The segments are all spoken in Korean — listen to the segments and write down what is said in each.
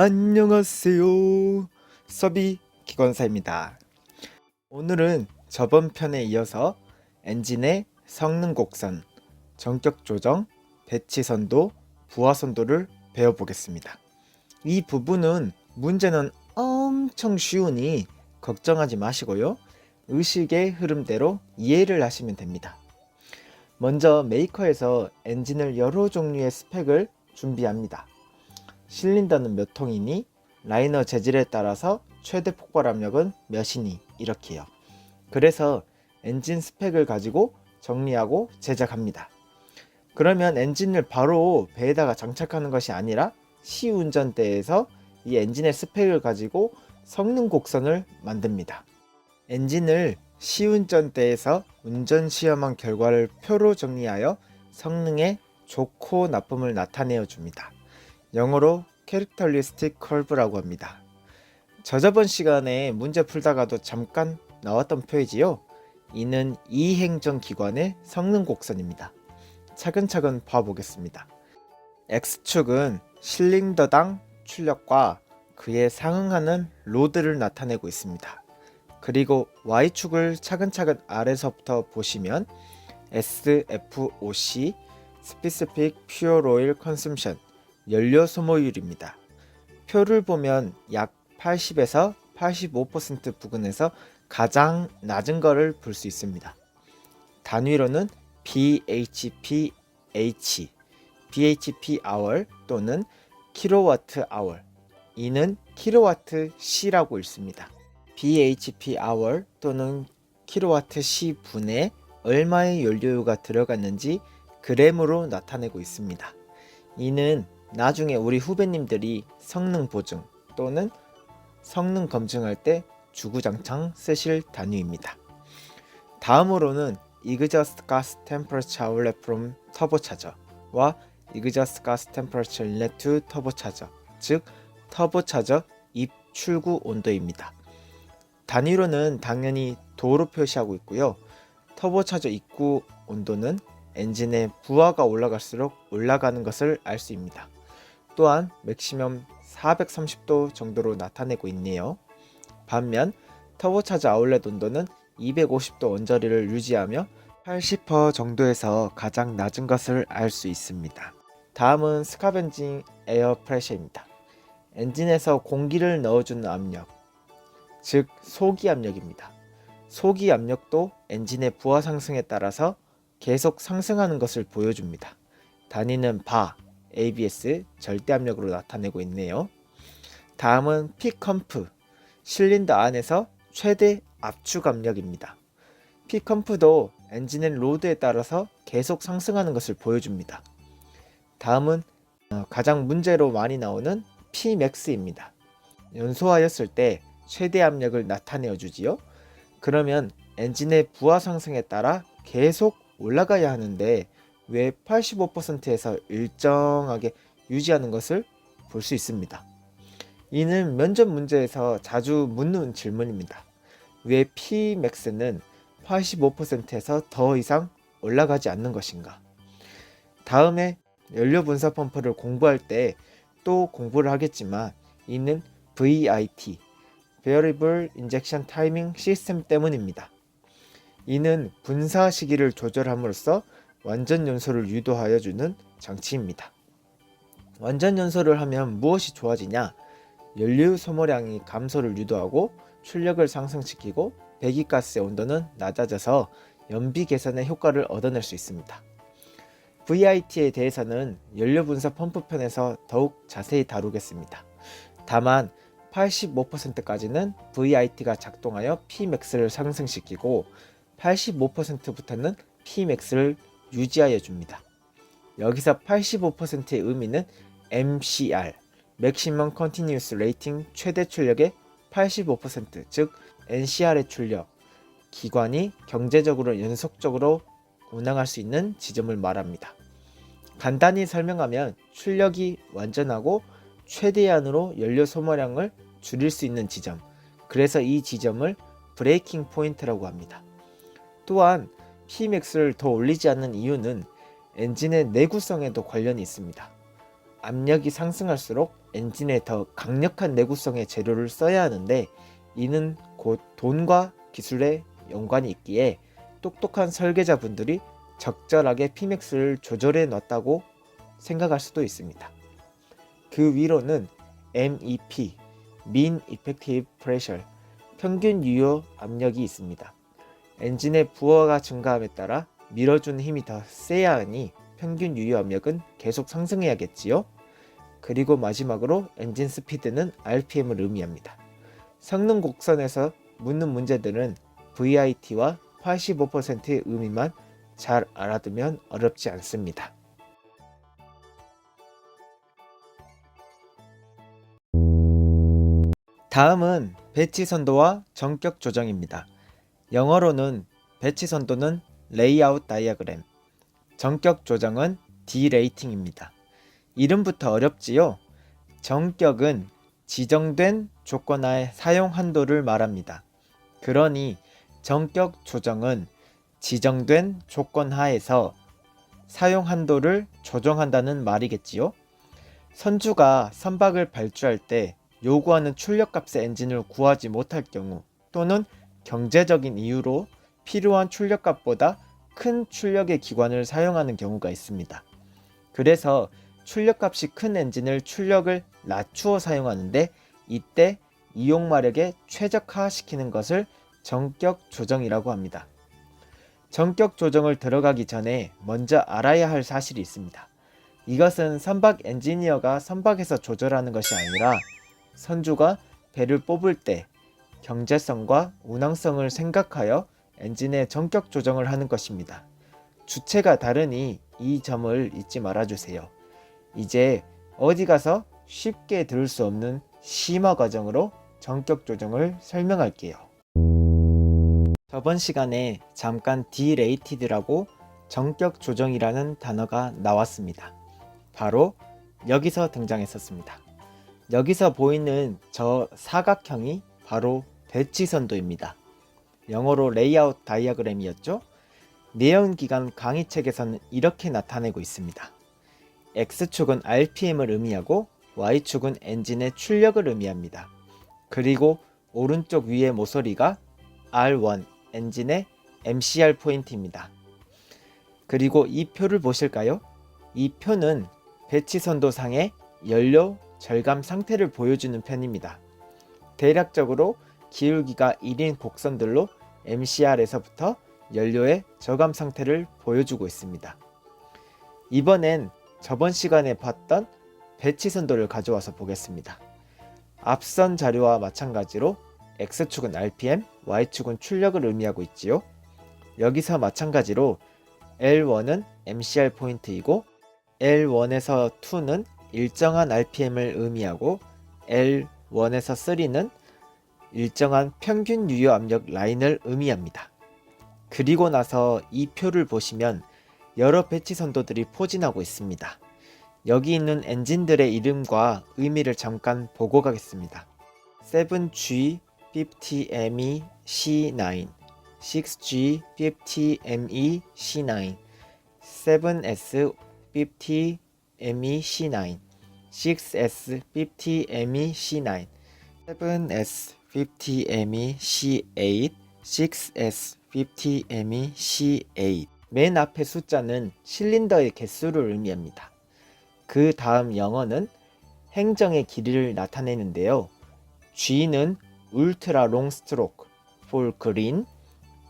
안녕하세요. 서비 기관사입니다. 오늘은 저번 편에 이어서 엔진의 성능 곡선, 전격 조정, 배치 선도, 부하 선도를 배워보겠습니다. 이 부분은 문제는 엄청 쉬우니 걱정하지 마시고요. 의식의 흐름대로 이해를 하시면 됩니다. 먼저 메이커에서 엔진을 여러 종류의 스펙을 준비합니다. 실린더는 몇 통이니, 라이너 재질에 따라서 최대 폭발 압력은 몇이니, 이렇게요. 그래서 엔진 스펙을 가지고 정리하고 제작합니다. 그러면 엔진을 바로 배에다가 장착하는 것이 아니라 시운전대에서 이 엔진의 스펙을 가지고 성능 곡선을 만듭니다. 엔진을 시운전대에서 운전 시험한 결과를 표로 정리하여 성능의 좋고 나쁨을 나타내어 줍니다. 영어로 캐릭터리스틱 커브라고 합니다. 저저번 시간에 문제 풀다가도 잠깐 나왔던 표이지요. 이는 이행정기관의 성능 곡선입니다. 차근차근 봐보겠습니다. X축은 실린더당 출력과 그에 상응하는 로드를 나타내고 있습니다. 그리고 Y축을 차근차근 아래서부터 보시면 SFOC Specific Fuel Oil Consumption 연료 소모율입니다. 표를 보면 약 80에서 85% 부근에서 가장 낮은 거를 볼 수 있습니다. 단위로는 bhph, bhp-hour 또는 kWh, 이는 kWh라고 읽습니다. bhp-hour 또는 kWh-분에 얼마의 연료가 들어갔는지 그램으로 나타내고 있습니다. 이는 나중에 우리 후배님들이 성능 보증 또는 성능 검증할 때 주구장창 쓰실 단위입니다. 다음으로는 Exhaust Gas Temperature Outlet from Turbocharger와 Exhaust Gas Temperature Inlet to Turbocharger, 즉 터보차저 입 출구 온도입니다. 단위로는 당연히 도로 표시하고 있고요. 터보차저 입구 온도는 엔진의 부하가 올라갈수록 올라가는 것을 알 수 있습니다. 또한 맥시멈 430도 정도로 나타내고 있네요. 반면 터보차저 아울렛 온도는 250도 언저리를 유지하며 80% 정도에서 가장 낮은 것을 알 수 있습니다. 다음은 스카벤징 에어 프레셔입니다. 엔진에서 공기를 넣어주는 압력, 즉 소기 압력입니다. 소기 압력도 엔진의 부하 상승에 따라서 계속 상승하는 것을 보여줍니다. 단위는 바, ABS, 절대 압력으로 나타내고 있네요. 다음은 P컴프, 실린더 안에서 최대 압축 압력입니다. P컴프도 엔진의 로드에 따라서 계속 상승하는 것을 보여줍니다. 다음은 가장 문제로 많이 나오는 Pmax입니다. 연소하였을 때 최대 압력을 나타내어 주지요. 그러면 엔진의 부하 상승에 따라 계속 올라가야 하는데 왜 85%에서 일정하게 유지하는 것을 볼 수 있습니다. 이는 면접 문제에서 자주 묻는 질문입니다. 왜 Pmax는 85%에서 더 이상 올라가지 않는 것인가? 다음에 연료 분사 펌프를 공부할 때 또 공부를 하겠지만 이는 VIT, Variable Injection Timing 시스템 때문입니다. 이는 분사 시기를 조절함으로써 완전 연소를 유도하여 주는 장치입니다. 완전 연소를 하면 무엇이 좋아지냐? 연료 소모량이 감소를 유도하고 출력을 상승시키고 배기가스의 온도는 낮아져서 연비 개선의 효과를 얻어낼 수 있습니다. VIT에 대해서는 연료 분사 펌프 편에서 더욱 자세히 다루겠습니다. 다만 85%까지는 VIT가 작동하여 Pmax를 상승시키고 85%부터는 Pmax를 유지하여 줍니다. 여기서 85%의 의미는 MCR, Maximum Continuous Rating 최대 출력의 85%, 즉 NCR의 출력, 기관이 경제적으로 연속적으로 운항할 수 있는 지점을 말합니다. 간단히 설명하면 출력이 완전하고 최대한으로 연료 소모량을 줄일 수 있는 지점, 그래서 이 지점을 브레이킹 포인트라고 합니다. 또한 Pmax를 더 올리지 않는 이유는 엔진의 내구성에도 관련이 있습니다. 압력이 상승할수록 엔진에 더 강력한 내구성의 재료를 써야 하는데 이는 곧 돈과 기술에 연관이 있기에 똑똑한 설계자분들이 적절하게 Pmax를 조절해 놨다고 생각할 수도 있습니다. 그 위로는 MEP, Mean Effective Pressure, 평균 유효 압력이 있습니다. 엔진의 부하가 증가함에 따라 밀어주는 힘이 더 세야 하니 평균 유효 압력은 계속 상승해야겠지요. 그리고 마지막으로 엔진 스피드는 RPM을 의미합니다. 성능 곡선에서 묻는 문제들은 VIT와 85%의 의미만 잘 알아두면 어렵지 않습니다. 다음은 배치 선도와 전격 조정입니다. 영어로는 배치 선도는 레이아웃 다이어그램, 전격 조정은 디레이팅입니다. 이름부터 어렵지요? 전격은 지정된 조건하에 사용 한도를 말합니다. 그러니 전격 조정은 지정된 조건 하에서 사용 한도를 조정한다는 말이겠지요? 선주가 선박을 발주할 때 요구하는 출력값의 엔진을 구하지 못할 경우 또는 경제적인 이유로 필요한 출력값보다 큰 출력의 기관을 사용하는 경우가 있습니다. 그래서 출력값이 큰 엔진을 출력을 낮추어 사용하는데 이때 이용마력에 최적화시키는 것을 전격 조정이라고 합니다. 전격 조정을 들어가기 전에 먼저 알아야 할 사실이 있습니다. 이것은 선박 엔지니어가 선박에서 조절하는 것이 아니라 선주가 배를 뽑을 때 경제성과 운항성을 생각하여 엔진의 전격 조정을 하는 것입니다. 주체가 다르니 이 점을 잊지 말아주세요. 이제 어디 가서 쉽게 들을 수 없는 심화 과정으로 전격 조정을 설명할게요. 저번 시간에 잠깐 Derated라고 전격 조정이라는 단어가 나왔습니다. 바로 여기서 등장했었습니다. 여기서 보이는 저 사각형이 바로 배치 선도입니다. 영어로 레이아웃 다이어그램이었죠. 내연기관 강의책에서는 이렇게 나타내고 있습니다. X축은 RPM을 의미하고 Y축은 엔진의 출력을 의미합니다. 그리고 오른쪽 위의 모서리가 R1 엔진의 MCR 포인트입니다. 그리고 이 표를 보실까요? 이 표는 배치 선도상의 연료 절감 상태를 보여주는 편입니다. 대략적으로 기울기가 1인 곡선들로 MCR에서부터 연료의 저감 상태를 보여주고 있습니다. 이번엔 저번 시간에 봤던 배치 선도를 가져와서 보겠습니다. 앞선 자료와 마찬가지로 X축은 RPM, Y축은 출력을 의미하고 있지요. 여기서 마찬가지로 L1은 MCR 포인트이고 L1에서 2는 일정한 RPM을 의미하고 L1에서 3는 일정한 평균 유효 압력 라인을 의미합니다. 그리고 나서 이 표를 보시면 여러 배치 선도들이 포진하고 있습니다. 여기 있는 엔진들의 이름과 의미를 잠깐 보고 가겠습니다. 7G50ME C9, 6G50ME C9, 7S50ME C9, 6S50ME C9, 7S50ME C8, 6S50ME C8. 맨 앞의 숫자는 실린더의 개수를 의미합니다. 그 다음 영어는 행정의 길이를 나타내는데요. G는 울트라 롱 스트로크, for green,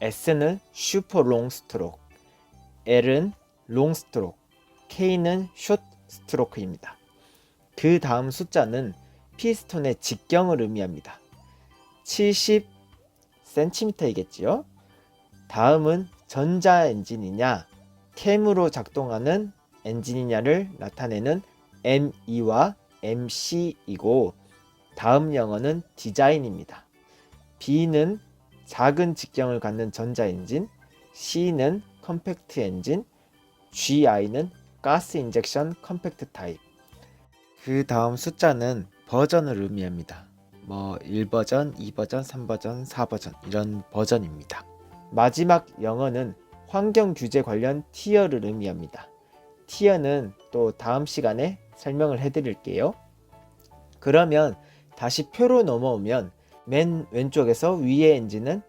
S는 슈퍼 롱 스트로크, L은 롱 스트로크, K는 숏 스트로크입니다. 그 다음 숫자는 피스톤의 직경을 의미합니다. 70cm이겠지요. 다음은 전자 엔진이냐 캠으로 작동하는 엔진이냐를 나타내는 ME와 MC이고 다음 영어는 디자인입니다. B는 작은 직경을 갖는 전자 엔진, C는 컴팩트 엔진, GI는 가스 인젝션 컴팩트 타입. 그 다음 숫자는 버전을 의미합니다. 1버전, 2버전, 3버전, 4버전 이런 버전입니다. 마지막 영어는 환경 규제 관련 티어를 의미합니다. 티어는 또 다음 시간에 설명을 해드릴게요. 그러면 다시 표로 넘어오면 맨 왼쪽에서 위의 엔진은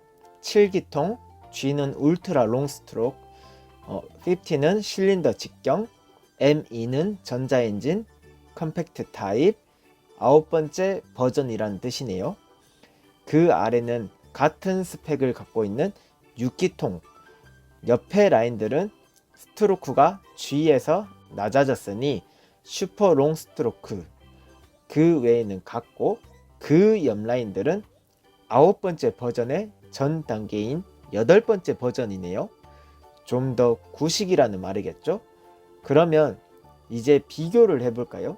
7기통, G는 울트라 롱스트로크, 50는 실린더 직경, M2는 전자엔진, 컴팩트 타입, 9번째 버전이란 뜻이네요. 그 아래는 같은 스펙을 갖고 있는 6기통, 옆에 라인들은 스트로크가 G에서 낮아졌으니 슈퍼 롱 스트로크, 그 외에는 같고, 그 옆 라인들은 9번째 버전의 전 단계인 8번째 버전이네요. 좀 더 구식이라는 말이겠죠? 그러면 이제 비교를 해볼까요?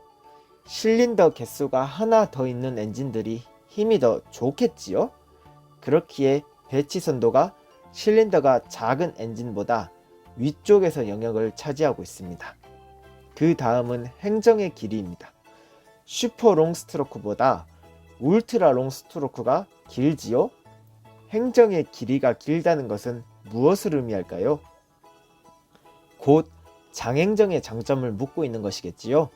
실린더 개수가 하나 더 있는 엔진들이 힘이 더 좋겠지요? 그렇기에 배치 선도가 실린더가 작은 엔진보다 위쪽에서 영역을 차지하고 있습니다. 그 다음은 행정의 길이입니다. 슈퍼 롱 스트로크보다 울트라 롱 스트로크가 길지요? 행정의 길이가 길다는 것은 무엇을 의미할까요? 곧 장행정의 장점을 묻고 있는 것이겠지요.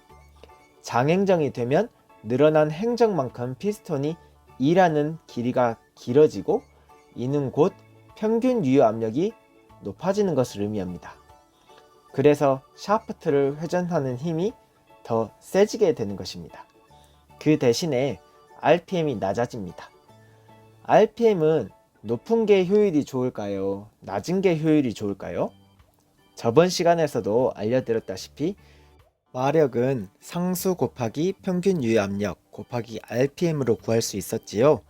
장행정이 되면 늘어난 행정만큼 피스톤이 일하는 길이가 길어지고, 이는 곧 평균 유효 압력이 높아지는 것을 의미합니다. 그래서 샤프트를 회전하는 힘이 더 세지게 되는 것입니다. 그 대신에 RPM이 낮아집니다. RPM은 높은 게 효율이 좋을까요? 낮은 게 효율이 좋을까요? 저번 시간에서도 알려드렸다시피 마력은 상수 곱하기 평균 유효 압력 곱하기 RPM으로 구할 수 있었지요.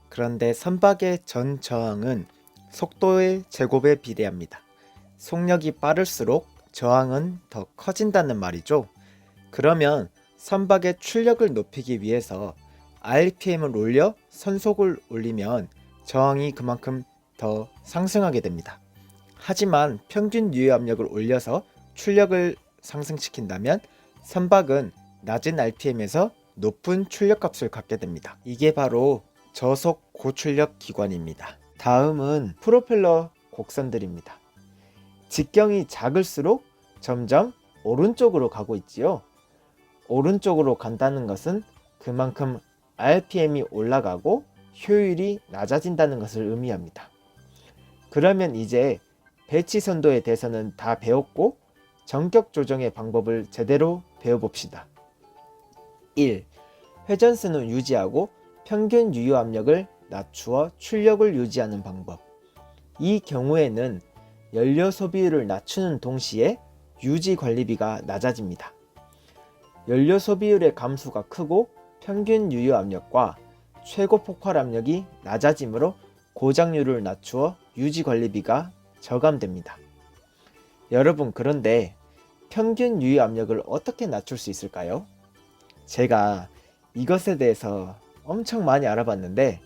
그런데 선박의 전 저항은 속도의 제곱에 비례합니다. 속력이 빠를수록 저항은 더 커진다는 말이죠. 그러면 선박의 출력을 높이기 위해서 RPM을 올려 선속을 올리면 저항이 그만큼 더 상승하게 됩니다. 하지만 평균 유효 압력을 올려서 출력을 상승시킨다면 선박은 낮은 RPM에서 높은 출력값을 갖게 됩니다. 이게 바로 저속 고출력 기관입니다. 다음은 프로펠러 곡선들입니다. 직경이 작을수록 점점 오른쪽으로 가고 있지요. 오른쪽으로 간다는 것은 그만큼 RPM이 올라가고 효율이 낮아진다는 것을 의미합니다. 그러면 이제 배치 선도에 대해서는 다 배웠고, 전격 조정의 방법을 제대로 배워봅시다. 1. 회전수는 유지하고 평균 유효 압력을 낮추어 출력을 유지하는 방법. 이 경우에는 연료 소비율을 낮추는 동시에 유지 관리비가 낮아집니다. 연료 소비율의 감소가 크고 평균 유효 압력과 최고 폭발 압력이 낮아지므로 고장률을 낮추어 유지 관리비가 저감됩니다. 여러분, 그런데 평균 유효 압력을 어떻게 낮출 수 있을까요? 제가 이것에 대해서 엄청 많이 알아봤는데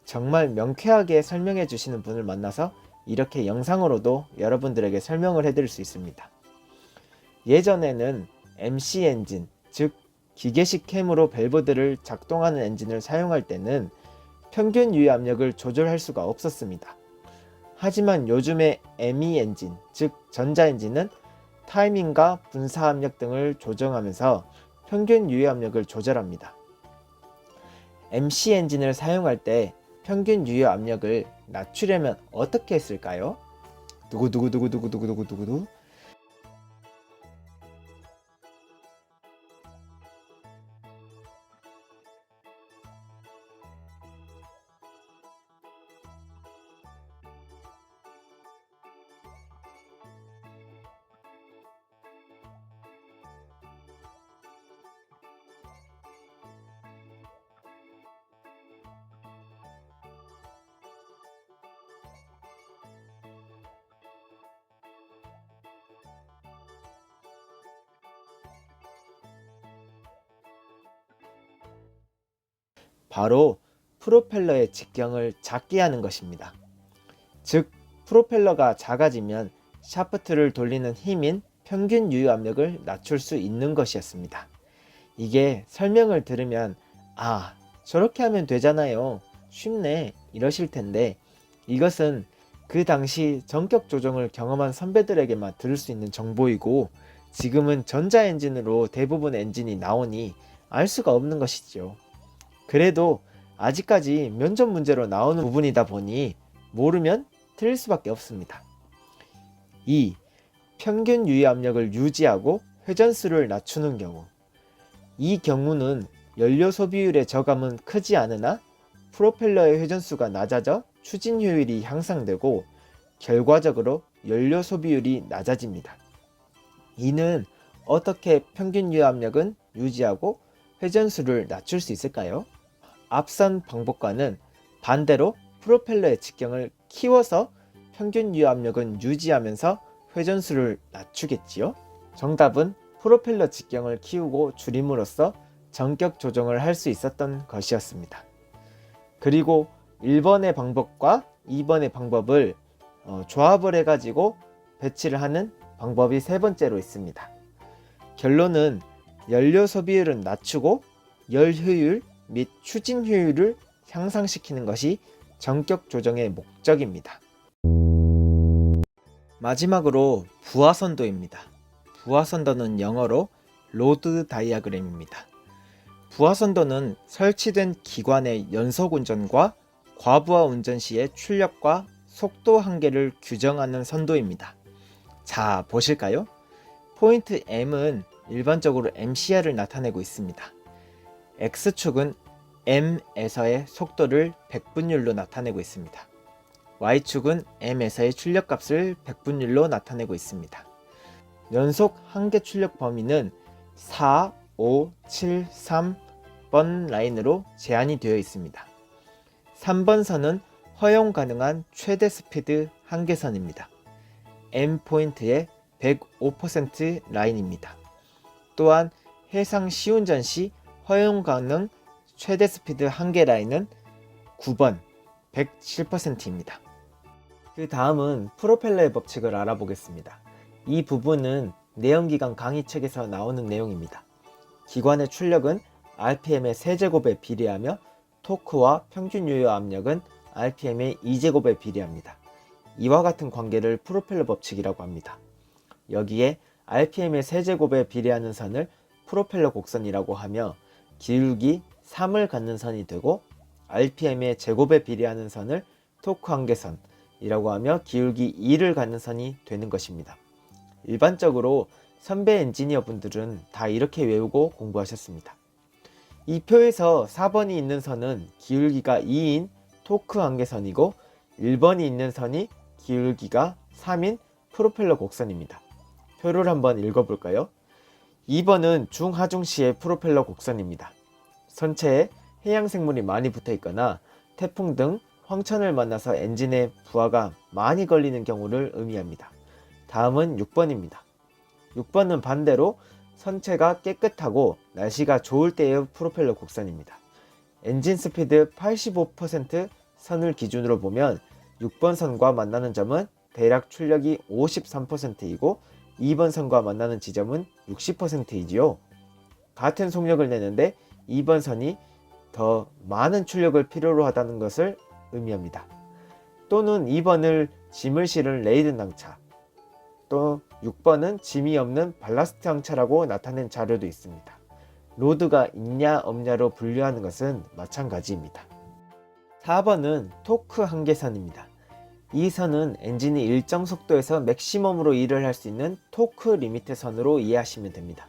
정말 명쾌하게 설명해 주시는 분을 만나서 이렇게 영상으로도 여러분들에게 설명을 해드릴 수 있습니다. 예전에는 MC 엔진, 즉 기계식 캠으로 밸브들을 작동하는 엔진을 사용할 때는 평균 유효 압력을 조절할 수가 없었습니다. 하지만 요즘의 ME 엔진, 즉 전자엔진은 타이밍과 분사 압력 등을 조정하면서 평균 유효 압력을 조절합니다. MC 엔진을 사용할 때 평균 유효 압력을 낮추려면 어떻게 했을까요? 두구두구두구두구두구두구두구. 바로 프로펠러의 직경을 작게 하는 것입니다. 즉, 프로펠러가 작아지면 샤프트를 돌리는 힘인 평균 유효 압력을 낮출 수 있는 것이었습니다. 이게 설명을 들으면 저렇게 하면 되잖아요, 쉽네, 이러실 텐데, 이것은 그 당시 전격 조정을 경험한 선배들에게만 들을 수 있는 정보이고, 지금은 전자엔진으로 대부분 엔진이 나오니 알 수가 없는 것이죠. 그래도 아직까지 면접 문제로 나오는 부분이다 보니 모르면 틀릴 수밖에 없습니다. 2. 평균 유효 압력을 유지하고 회전수를 낮추는 경우. 이 경우는 연료 소비율의 저감은 크지 않으나 프로펠러의 회전수가 낮아져 추진 효율이 향상되고 결과적으로 연료 소비율이 낮아집니다. 이는 어떻게 평균 유효 압력은 유지하고 회전수를 낮출 수 있을까요? 앞선 방법과는 반대로 프로펠러의 직경을 키워서 평균 유효 압력은 유지하면서 회전수를 낮추겠지요? 정답은 프로펠러 직경을 키우고 줄임으로써 전격 조정을 할 수 있었던 것이었습니다. 그리고 1번의 방법과 2번의 방법을 조합을 해가지고 배치를 하는 방법이 세 번째로 있습니다. 결론은 연료 소비율은 낮추고 열 효율 및 추진 효율을 향상시키는 것이 전격 조정의 목적입니다. 마지막으로 부하선도입니다. 부하선도는 영어로 로드 다이아그램입니다. 부하선도는 설치된 기관의 연속 운전과 과부하 운전 시의 출력과 속도 한계를 규정하는 선도입니다. 자, 보실까요? 포인트 M은 일반적으로 MCR을 나타내고 있습니다. X축은 M에서의 속도를 100분율로 나타내고 있습니다. Y축은 M에서의 출력값을 100분율로 나타내고 있습니다. 연속 한계 출력 범위는 4, 5, 7, 3번 라인으로 제한이 되어 있습니다. 3번 선은 허용 가능한 최대 스피드 한계선입니다. M포인트의 105% 라인입니다. 또한 해상 시운전 시 허용 가능 최대 스피드 한계 라인은 9번 107%입니다. 그 다음은 프로펠러의 법칙을 알아보겠습니다. 이 부분은 내연기관 강의책에서 나오는 내용입니다. 기관의 출력은 RPM의 세제곱에 비례하며 토크와 평균 유효 압력은 RPM의 2제곱에 비례합니다. 이와 같은 관계를 프로펠러 법칙이라고 합니다. 여기에 RPM의 세제곱에 비례하는 선을 프로펠러 곡선이라고 하며 기울기 3을 갖는 선이 되고 RPM의 제곱에 비례하는 선을 토크 한계선이라고 하며 기울기 2를 갖는 선이 되는 것입니다. 일반적으로 선배 엔지니어 분들은 다 이렇게 외우고 공부하셨습니다. 이 표에서 4번이 있는 선은 기울기가 2인 토크 한계선이고 1번이 있는 선이 기울기가 3인 프로펠러 곡선입니다. 표를 한번 읽어볼까요? 2번은 중하중시의 프로펠러 곡선입니다. 선체에 해양생물이 많이 붙어 있거나 태풍 등 황천을 만나서 엔진에 부하가 많이 걸리는 경우를 의미합니다. 다음은 6번입니다. 6번은 반대로 선체가 깨끗하고 날씨가 좋을 때의 프로펠러 곡선입니다. 엔진 스피드 85% 선을 기준으로 보면 6번 선과 만나는 점은 대략 출력이 53%이고 2번 선과 만나는 지점은 60%이지요. 같은 속력을 내는데 2번 선이 더 많은 출력을 필요로 하다는 것을 의미합니다. 또는 2번을 짐을 실은 레이든 항차, 또 6번은 짐이 없는 발라스트 항차라고 나타낸 자료도 있습니다. 로드가 있냐 없냐로 분류하는 것은 마찬가지입니다. 4번은 토크 한계선입니다. 이 선은 엔진이 일정 속도에서 맥시멈으로 일을 할 수 있는 토크 리미트 선으로 이해하시면 됩니다.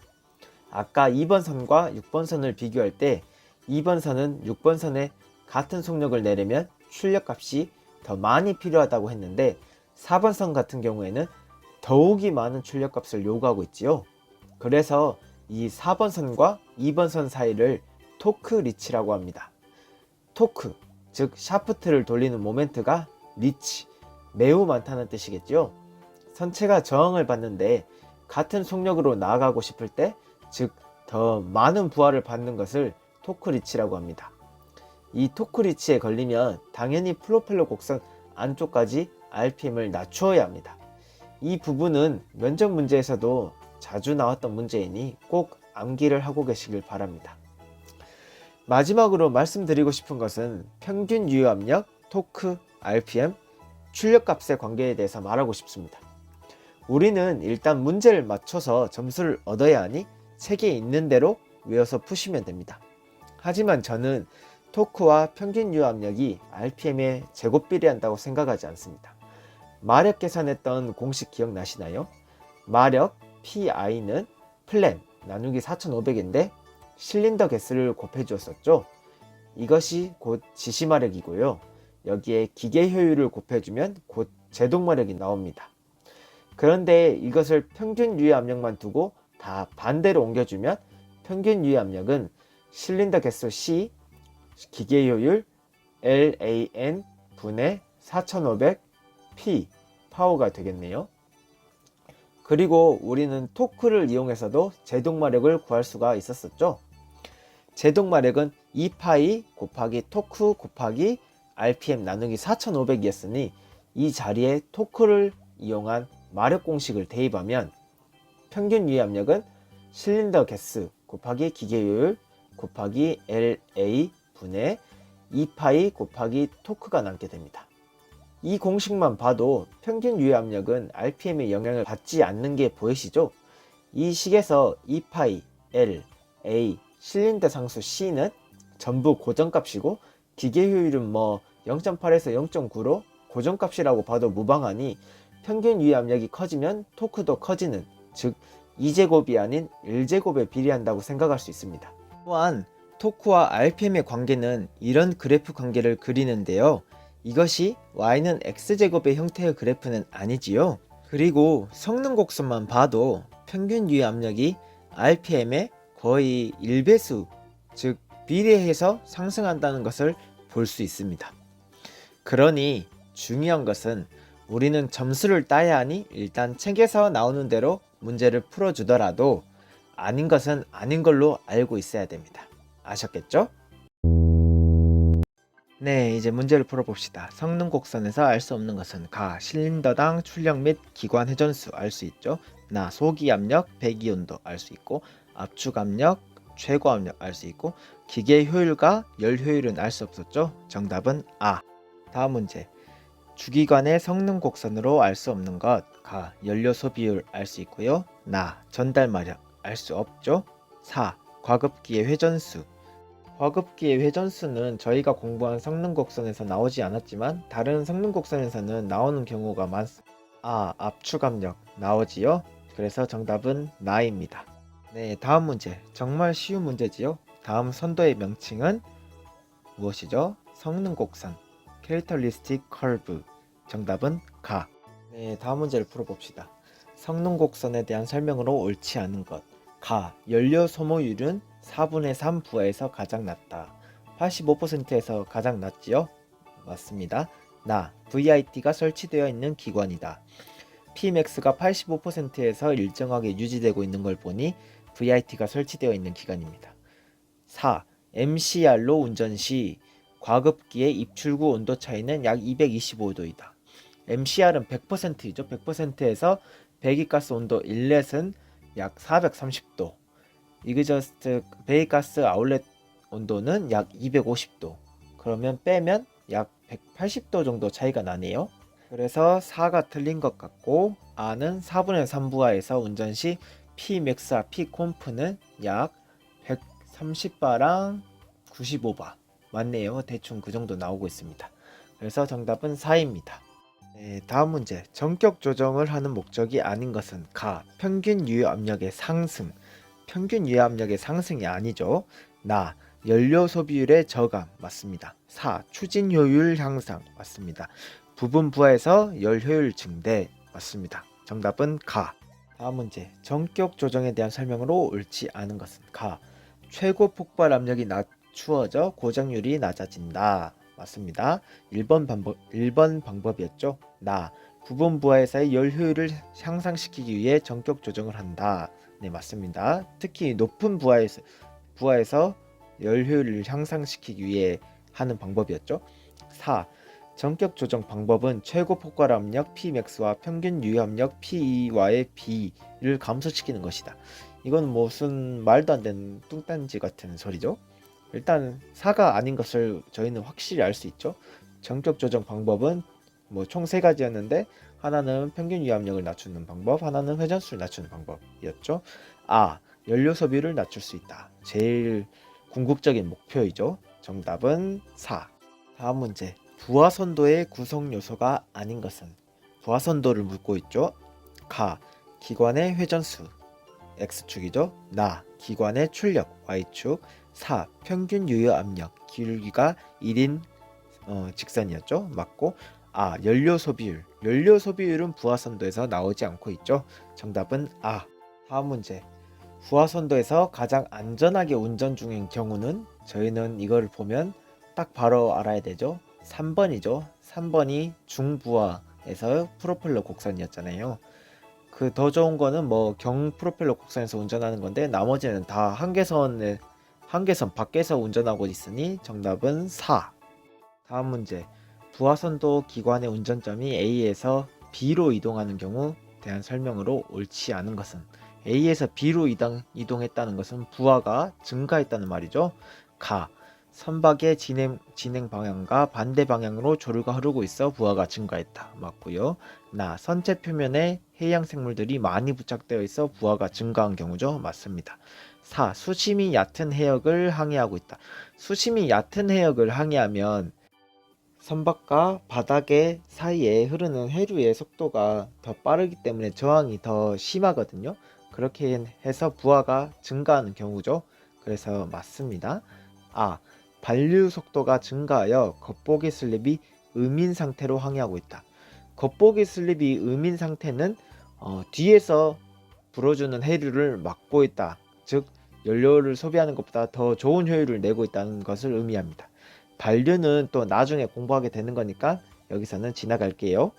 아까 2번 선과 6번 선을 비교할 때 2번 선은 6번 선에 같은 속력을 내려면 출력값이 더 많이 필요하다고 했는데 4번 선 같은 경우에는 더욱이 많은 출력값을 요구하고 있지요. 그래서 이 4번 선과 2번 선 사이를 토크 리치라고 합니다. 토크, 즉 샤프트를 돌리는 모멘트가 리치, 매우 많다는 뜻이겠죠. 선체가 저항을 받는데 같은 속력으로 나아가고 싶을 때, 즉 더 많은 부하를 받는 것을 토크 리치라고 합니다. 이 토크 리치에 걸리면 당연히 프로펠러 곡선 안쪽까지 RPM을 낮추어야 합니다. 이 부분은 면접 문제에서도 자주 나왔던 문제이니 꼭 암기를 하고 계시길 바랍니다. 마지막으로 말씀드리고 싶은 것은 평균 유효 압력, 토크, RPM, 출력값의 관계에 대해서 말하고 싶습니다. 우리는 일단 문제를 맞춰서 점수를 얻어야 하니 책에 있는 대로 외워서 푸시면 됩니다. 하지만 저는 토크와 평균 유압력이 RPM에 제곱 비례한다고 생각하지 않습니다. 마력 계산했던 공식 기억나시나요? 마력 PI는 플랜 나누기 4500인데 실린더 개수를 곱해 주었었죠. 이것이 곧 지시마력이고요. 여기에 기계 효율을 곱해주면 곧 제동마력이 나옵니다. 그런데 이것을 평균 유의 압력만 두고 다 반대로 옮겨주면 평균 유의 압력은 실린더 개수 C, 기계 효율 LAN 분의 4500 P 파워가 되겠네요. 그리고 우리는 토크를 이용해서도 제동마력을 구할 수가 있었었죠. 제동마력은 2파이 곱하기 토크 곱하기 RPM 나누기 4500이었으니 이 자리에 토크를 이용한 마력 공식을 대입하면 평균 유의 압력은 실린더 개수 곱하기 기계효율 곱하기 LA 분의 2파이 곱하기 토크가 남게 됩니다. 이 공식만 봐도 평균 유의 압력은 RPM의 영향을 받지 않는 게 보이시죠? 이 식에서 2파이 L, A, 실린더 상수 C는 전부 고정값이고 기계 효율은 0.8에서 0.9로 고정값이라고 봐도 무방하니 평균 유의 압력이 커지면 토크도 커지는, 즉 2제곱이 아닌 1제곱에 비례한다고 생각할 수 있습니다. 또한 토크와 RPM의 관계는 이런 그래프 관계를 그리는데요. 이것이 y는 x제곱의 형태의 그래프는 아니지요. 그리고 성능 곡선만 봐도 평균 유의 압력이 RPM의 거의 1배수, 즉 비례해서 상승한다는 것을 볼 수 있습니다. 그러니 중요한 것은 우리는 점수를 따야 하니 일단 책에서 나오는 대로 문제를 풀어주더라도 아닌 것은 아닌 걸로 알고 있어야 됩니다. 아셨겠죠? 네, 이제 문제를 풀어봅시다. 성능 곡선에서 알 수 없는 것은 가, 실린더당 출력 및 기관 회전수 알 수 있죠. 나, 소기 압력, 배기 온도 알 수 있고, 압축 압력, 최고 압력 알 수 있고, 기계 효율과 열 효율은 알 수 없었죠. 정답은 아. 다음 문제. 주기관의 성능 곡선으로 알 수 없는 것, 가, 연료 소비율 알 수 있고요. 나, 전달 마력 알 수 없죠. 4. 과급기의 회전수. 과급기의 회전수는 저희가 공부한 성능 곡선에서 나오지 않았지만 다른 성능 곡선에서는 나오는 경우가 많습니다. 아, 압축 압력 나오지요? 그래서 정답은 나입니다. 네, 다음 문제. 정말 쉬운 문제지요? 다음 선도의 명칭은 무엇이죠? 성능 곡선, 캐릭터리스틱 커브. 정답은 가. 네, 다음 문제를 풀어봅시다. 성능 곡선에 대한 설명으로 옳지 않은 것. 가, 연료 소모율은 4분의 3 부하에서 가장 낮다. 85%에서 가장 낮지요? 맞습니다. 나, VIT가 설치되어 있는 기관이다. Pmax가 85%에서 일정하게 유지되고 있는 걸 보니 VIT가 설치되어 있는 기관입니다. 4. MCR로 운전 시 과급기의 입출구 온도 차이는 약 225도이다. MCR은 100%이죠. 100%에서 배기가스 온도 인렛은 약 430도. 이그저스트 배기가스 아울렛 온도는 약 250도. 그러면 빼면 약 180도 정도 차이가 나네요. 그래서 4가 틀린 것 같고 R는 4분의 3 부하에서 운전 시 Pmax와 Pcomf는 약 130바랑 95바 맞네요. 대충 그 정도 나오고 있습니다. 그래서 정답은 4입니다. 네, 다음 문제. 전격 조정을 하는 목적이 아닌 것은 가, 평균 유효 압력의 상승. 평균 유효 압력의 상승이 아니죠. 나, 연료 소비율의 저감 맞습니다. 4. 추진 효율 향상 맞습니다. 부분 부하에서 열 효율 증대 맞습니다. 정답은 가. 다음 문제. 전격 조정에 대한 설명으로 옳지 않은 것은 가, 최고 폭발 압력이 낮추어져 고정률이 낮아진다. 맞습니다. 1번 방법이었죠. 나, 부분 부하에서의 열 효율을 향상시키기 위해 전격 조정을 한다. 네, 맞습니다. 특히 높은 부하에서 열 효율을 향상시키기 위해 하는 방법이었죠. 4. 전격 조정 방법은 최고 폭발 압력 Pmax와 평균 유효 압력 P와의 비를 감소시키는 것이다. 이건 무슨 말도 안 되는 뚱딴지 같은 소리죠. 일단 4가 아닌 것을 저희는 확실히 알 수 있죠. 전격 조정 방법은 총 3가지였는데 하나는 평균 유효 압력을 낮추는 방법, 하나는 회전수를 낮추는 방법이었죠. 아, 연료 소비를 낮출 수 있다. 제일 궁극적인 목표이죠. 정답은 4. 다음 문제. 부하선도의 구성 요소가 아닌 것은? 부하선도를 묻고 있죠. 가. 기관의 회전수 X축이죠. 나. 기관의 출력 Y축. 4. 평균 유효 압력 기울기가 1인 직선이었죠. 맞고. 연료 소비율. 연료 소비율은 부하선도에서 나오지 않고 있죠. 정답은 다음 문제. 부하선도에서 가장 안전하게 운전 중인 경우는? 저희는 이걸 보면 딱 바로 알아야 되죠. 3번이죠. 3번이 중부하에서 프로펠러 곡선이었잖아요. 그 더 좋은 거는 뭐 경 프로펠러 곡선에서 운전하는 건데 나머지는 다 한계선 밖에서 운전하고 있으니 정답은 4. 다음 문제. 부하선도 기관의 운전점이 A에서 B로 이동하는 경우 대한 설명으로 옳지 않은 것은? A에서 B로 이동했다는 것은 부하가 증가했다는 말이죠. 가. 선박의 진행 방향과 반대 방향으로 조류가 흐르고 있어 부하가 증가했다. 맞고요. 나. 선체 표면에 해양 생물들이 많이 부착되어 있어 부하가 증가한 경우죠. 맞습니다. 4. 수심이 얕은 해역을 항해하고 있다. 수심이 얕은 해역을 항해하면 선박과 바닥의 사이에 흐르는 해류의 속도가 더 빠르기 때문에 저항이 더 심하거든요. 그렇게 해서 부하가 증가하는 경우죠. 그래서 맞습니다. 반류 속도가 증가하여 겉보기 슬립이 음인 상태로 항해하고 있다. 겉보기 슬립이 음인 상태는 뒤에서 불어주는 해류를 막고 있다. 즉 연료를 소비하는 것보다 더 좋은 효율을 내고 있다는 것을 의미합니다. 반류는 또 나중에 공부하게 되는 거니까 여기서는 지나갈게요.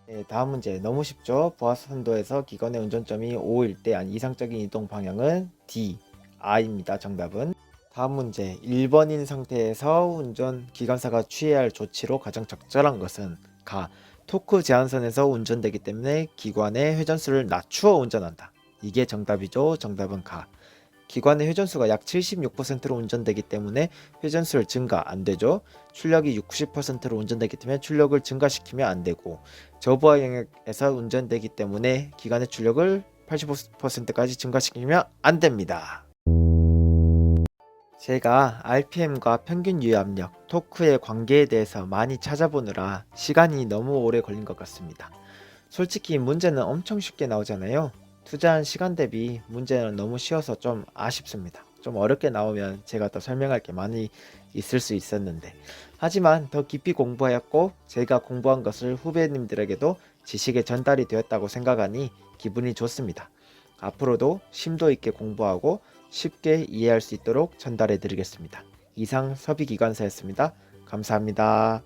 네, 다음 문제 너무 쉽죠. 부하선도에서 기관의 운전점이 5일 때 이상적인 이동 방향은 D, I입니다. 정답은. 다음 문제. 1번인 상태에서 기관사가 취해야 할 조치로 가장 적절한 것은? 가. 토크 제한선에서 운전되기 때문에 기관의 회전수를 낮추어 운전한다. 이게 정답이죠. 정답은 가. 기관의 회전수가 약 76%로 운전되기 때문에 회전수를 증가 안 되죠. 출력이 60%로 운전되기 때문에 출력을 증가시키면 안 되고, 저부하 영역에서 운전되기 때문에 기관의 출력을 85%까지 증가시키면 안 됩니다. 제가 RPM과 평균 유효 압력, 토크의 관계에 대해서 많이 찾아보느라 시간이 너무 오래 걸린 것 같습니다. 솔직히 문제는 엄청 쉽게 나오잖아요. 투자한 시간 대비 문제는 너무 쉬워서 좀 아쉽습니다. 좀 어렵게 나오면 제가 더 설명할 게 많이 있을 수 있었는데, 하지만 더 깊이 공부하였고 제가 공부한 것을 후배님들에게도 지식의 전달이 되었다고 생각하니 기분이 좋습니다. 앞으로도 심도 있게 공부하고 쉽게 이해할 수 있도록 전달해 드리겠습니다. 이상 서비기관사였습니다. 감사합니다.